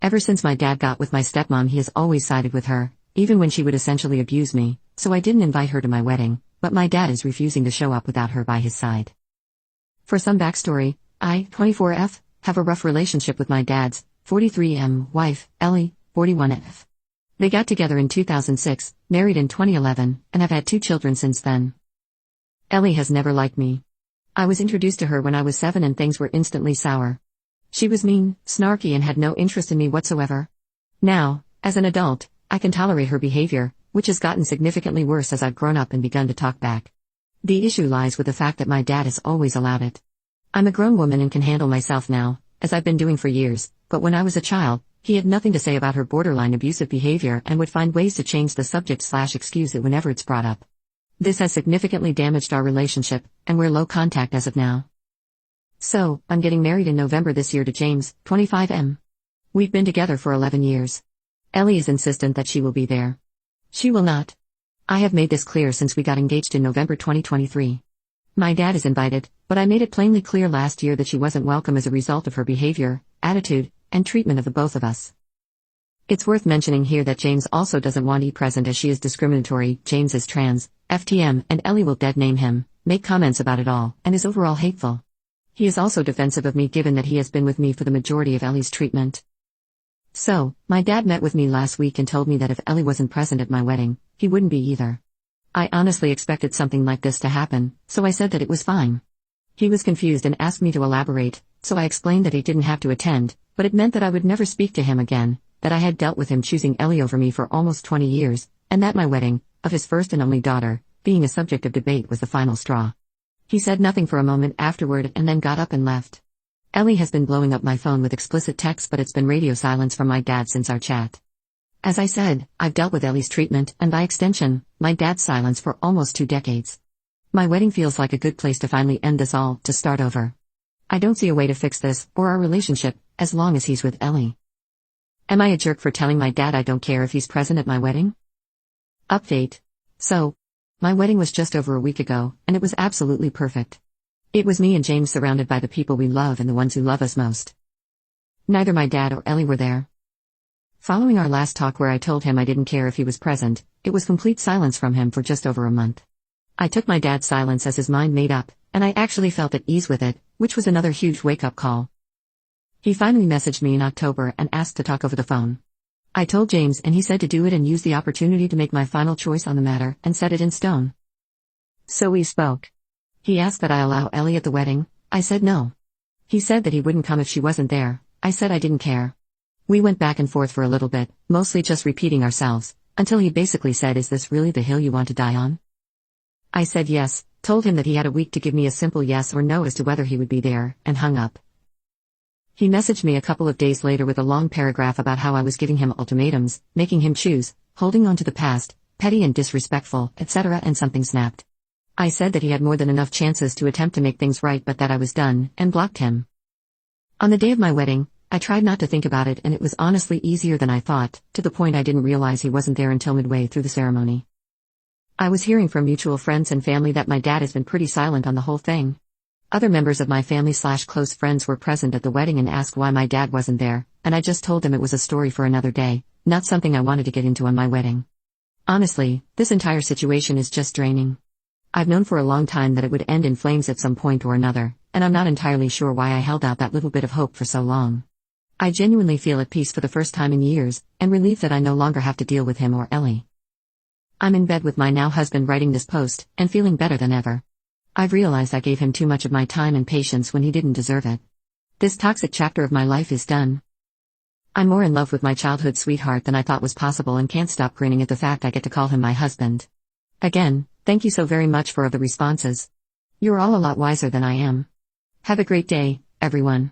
Ever since my dad got with my stepmom, he has always sided with her, even when she would essentially abuse me, so I didn't invite her to my wedding, but my dad is refusing to show up without her by his side. For some backstory, I, 24F, have a rough relationship with my dad's 43M wife, Ellie, 41F. They got together in 2006, married in 2011, and have had 2 children since then. Ellie has never liked me. I was introduced to her when I was 7 and things were instantly sour. She was mean, snarky, and had no interest in me whatsoever. Now, as an adult, I can tolerate her behavior, which has gotten significantly worse as I've grown up and begun to talk back. The issue lies with the fact that my dad has always allowed it. I'm a grown woman and can handle myself now, as I've been doing for years, but when I was a child, he had nothing to say about her borderline abusive behavior and would find ways to change the subject/excuse it whenever it's brought up. This has significantly damaged our relationship, and we're low contact as of now. So, I'm getting married in November this year to James, 25M. We've been together for 11 years. Ellie is insistent that she will be there. She will not. I have made this clear since we got engaged in November 2023. My dad is invited, but I made it plainly clear last year that she wasn't welcome as a result of her behavior, attitude, and treatment of the both of us. It's worth mentioning here that James also doesn't want E present as she is discriminatory. James is trans, FTM, and Ellie will dead name him, make comments about it all, and is overall hateful. He is also defensive of me given that he has been with me for the majority of Ellie's treatment. So, my dad met with me last week and told me that if Ellie wasn't present at my wedding, he wouldn't be either. I honestly expected something like this to happen, so I said that it was fine. He was confused and asked me to elaborate, so I explained that he didn't have to attend, but it meant that I would never speak to him again, that I had dealt with him choosing Ellie over me for almost 20 years, and that my wedding, of his first and only daughter, being a subject of debate was the final straw. He said nothing for a moment afterward and then got up and left. Ellie has been blowing up my phone with explicit texts, but it's been radio silence from my dad since our chat. As I said, I've dealt with Ellie's treatment, and by extension, my dad's silence for almost 2 decades. My wedding feels like a good place to finally end this all, to start over. I don't see a way to fix this, or our relationship, as long as he's with Ellie. Am I a jerk for telling my dad I don't care if he's present at my wedding? Update. So, my wedding was just over a week ago, and it was absolutely perfect. It was me and James surrounded by the people we love and the ones who love us most. Neither my dad or Ellie were there. Following our last talk where I told him I didn't care if he was present, it was complete silence from him for just over a month. I took my dad's silence as his mind made up, and I actually felt at ease with it, which was another huge wake-up call. He finally messaged me in October and asked to talk over the phone. I told James and he said to do it and use the opportunity to make my final choice on the matter and set it in stone. So we spoke. He asked that I allow Ellie at the wedding. I said no. He said that he wouldn't come if she wasn't there. I said I didn't care. We went back and forth for a little bit, mostly just repeating ourselves, until he basically said, "Is this really the hill you want to die on?" I said yes, told him that he had a week to give me a simple yes or no as to whether he would be there, and hung up. He messaged me a couple of days later with a long paragraph about how I was giving him ultimatums, making him choose, holding on to the past, petty and disrespectful, etc., and something snapped. I said that he had more than enough chances to attempt to make things right but that I was done, and blocked him. On the day of my wedding, I tried not to think about it and it was honestly easier than I thought, to the point I didn't realize he wasn't there until midway through the ceremony. I was hearing from mutual friends and family that my dad has been pretty silent on the whole thing. Other members of my family/close friends were present at the wedding and asked why my dad wasn't there, and I just told them it was a story for another day, not something I wanted to get into on my wedding. Honestly, this entire situation is just draining. I've known for a long time that it would end in flames at some point or another, and I'm not entirely sure why I held out that little bit of hope for so long. I genuinely feel at peace for the first time in years, and relieved that I no longer have to deal with him or Ellie. I'm in bed with my now husband writing this post, and feeling better than ever. I've realized I gave him too much of my time and patience when he didn't deserve it. This toxic chapter of my life is done. I'm more in love with my childhood sweetheart than I thought was possible and can't stop grinning at the fact I get to call him my husband. Again, thank you so very much for all the responses. You're all a lot wiser than I am. Have a great day, everyone.